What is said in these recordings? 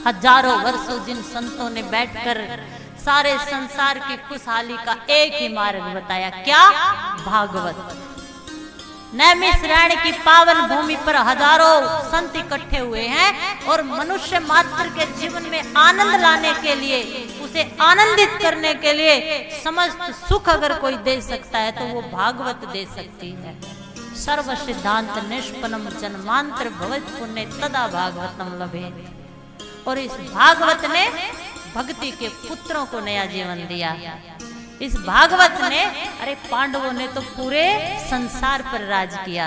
हजारों वर्षों जिन संतों ने बैठकर सारे संसार की खुशहाली का एक ही मार्ग बताया, क्या? भागवत। नैमिषारण्य की पावन भूमि पर हजारों संत इकट्ठे हुए हैं और मनुष्य मात्र के जीवन में आनंद लाने के लिए, उसे आनंदित करने के लिए समस्त सुख अगर कोई दे सकता है तो वो भागवत दे सकती है। सर्व सिद्धांत निष्पन्नम जन्मांतर भवत् पुण्य तदा भागवतम लभेत। और इस भागवत ने भक्ति के पुत्रों को नया जीवन दिया। इस भागवत ने, अरे पांडवों ने तो पूरे संसार पर राज किया।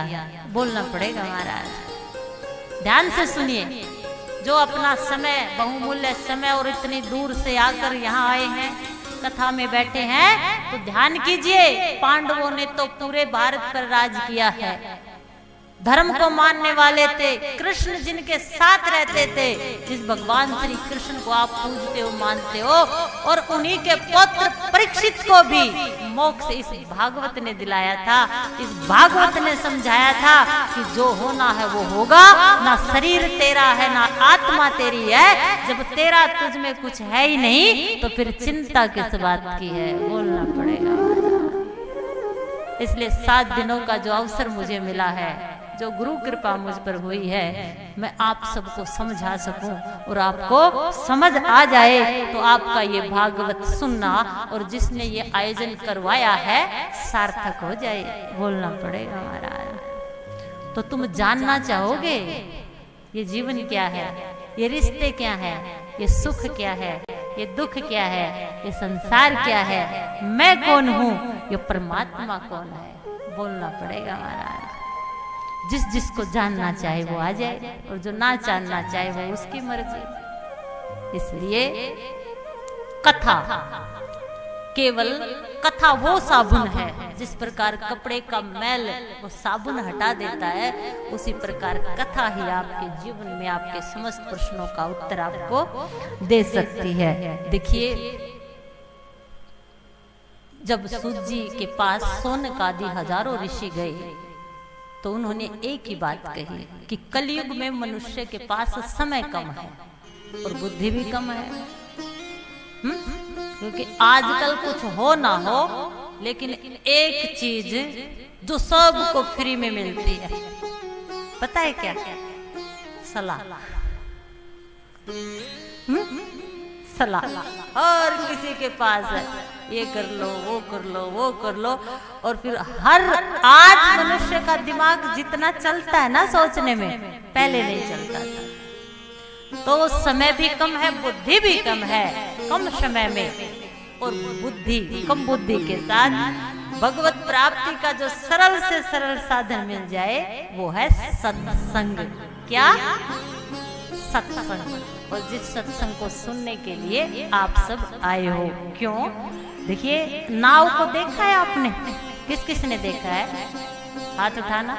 बोलना पड़ेगा महाराज, ध्यान से सुनिए। जो अपना समय, बहुमूल्य समय और इतनी दूर से आकर यहाँ आए हैं, कथा में बैठे हैं, तो ध्यान कीजिए, पांडवों ने तो पूरे भारत पर राज किया है। धर्म को मानने वाले थे, कृष्ण जिनके साथ रहते थे, जिस भगवान श्री कृष्ण को आप पूजते हो, मानते हो, और उन्हीं के पुत्र परीक्षित को भी मोक्ष इस भागवत ने दिलाया था। इस भागवत ने समझाया था कि जो होना है वो होगा, ना शरीर तेरा है ना आत्मा तेरी है। जब तेरा तुझ में कुछ है ही नहीं तो फिर चिंता किस बात की है, बोलना पड़ेगा। इसलिए 7 दिनों का जो अवसर मुझे मिला है, जो गुरु कृपा मुझ पर हुई है, मैं आप सबको समझा सकूं और आपको समझ आ जाए तो आपका ये भागवत सुनना और जिसने ये आयोजन करवाया है सार्थक हो जाए, बोलना पड़ेगा महाराज। तो तुम जानना चाहोगे ये जीवन क्या है, ये रिश्ते क्या है, ये सुख क्या है, ये दुख क्या है, ये संसार क्या है, मैं कौन हूं, ये परमात्मा कौन है, बोलना पड़ेगा महाराज। जिस जिसको जानना चाहे वो आ जाए और जो ना जानना चाहे वो उसकी मर्जी। इसलिए कथा, केवल कथा वो साबुन है, जिस प्रकार कपड़े का मैल वो साबुन हटा देता है, उसी प्रकार कथा ही आपके जीवन में आपके समस्त प्रश्नों का उत्तर आपको दे सकती है। देखिए, जब सूत जी के पास सोनक आदि हजारों ऋषि गए तो उन्होंने एक ही बात कही कि कलयुग में मनुष्य के पास समय कम है और बुद्धि भी कम है। क्योंकि आजकल कुछ हो ना हो, लेकिन एक चीज जो सबको फ्री में मिलती है, पता है क्या? सलाह। सलाह। और किसी के पास है, ये कर लो, वो कर लो, वो कर लो, और फिर आज मनुष्य का दिमाग जितना चलता है ना सोचने में, पहले नहीं चलता था। तो समय भी कम है, बुद्धि भी कम है, कम समय में और बुद्धि, कम बुद्धि के साथ भगवत प्राप्ति का जो सरल से सरल साधन मिल जाए वो है सत्संग। क्या? सत्संग। और जिस सत्संग को सुनने के लिए आप सब आए हो, क्यों? देखिए, नाव को देखा है आपने? किस किस ने देखा है? हाथ उठाना।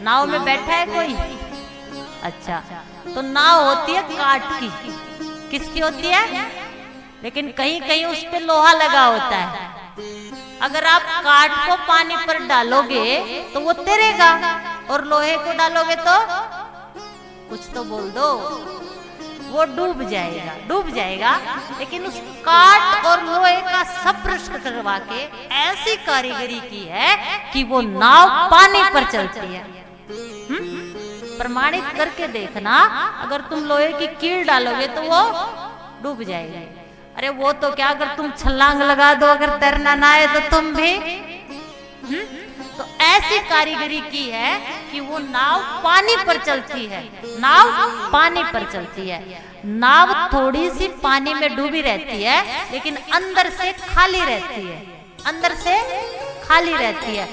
नाव में बैठा है कोई? अच्छा, तो नाव होती है काठ की। किसकी होती है? लेकिन कहीं कहीं उस पे लोहा लगा होता है। अगर आप काठ को पानी पर डालोगे तो वो तैरेगा, और लोहे को डालोगे तो कुछ तो बोल दो, वो डूब जाएगा, डूब जाएगा। लेकिन उस काठ और लोहे का संपर्क करवा के ऐसी कारीगरी की है कि वो नाव पानी पर चलती है। प्रमाणित करके देखना, अगर तुम लोहे की कील डालोगे तो वो डूब जाएगी। अरे वो तो क्या, अगर तुम छलांग लगा दो, अगर तैरना ना आए तो तुम भी। तो ऐसी कारीगरी की है कि वो नाव पानी पर चलती है, नाव पानी पर चलती है। नाव थोड़ी सी पानी में डूबी रहती है, लेकिन अंदर से खाली रहती है, अंदर से खाली रहती है।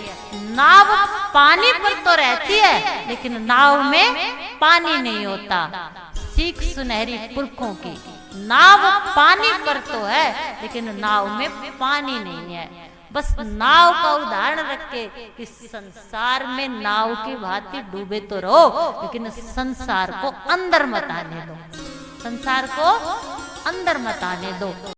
नाव पानी पर तो रहती है, लेकिन नाव में पानी नहीं होता। सीख सुनहरी पुरखों की, नाव पानी पर तो है, लेकिन नाव में पानी नहीं है। बस नाव का उदाहरण रख के कि संसार में नाव की भांति डूबे तो रहो, लेकिन संसार को अंदर मत आने दो, संसार को अंदर मत आने दो।